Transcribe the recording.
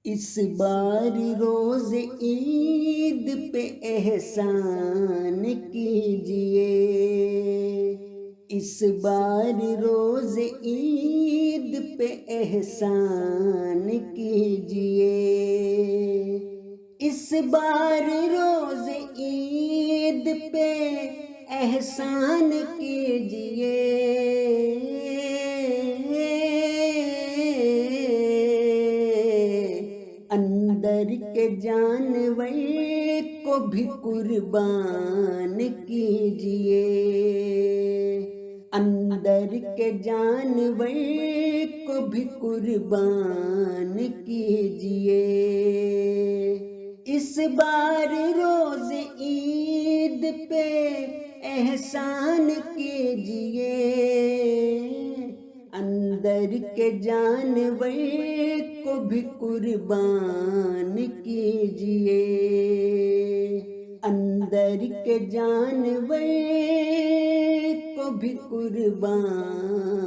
اس بار روز عید پہ احسان کیجئے، اس بار روز عید پہ احسان کیجئے، اس بار روز عید پہ احسان کیجئے، اندر کے جانور کو بھی قربان کیجئے، اندر کے جانور کو بھی قربان کیجئے، اس بار روز عید پہ احسان کیجئے، اندر کے جانور کو بھی قربان کیجئے، اندر کے جانور کو بھی قربان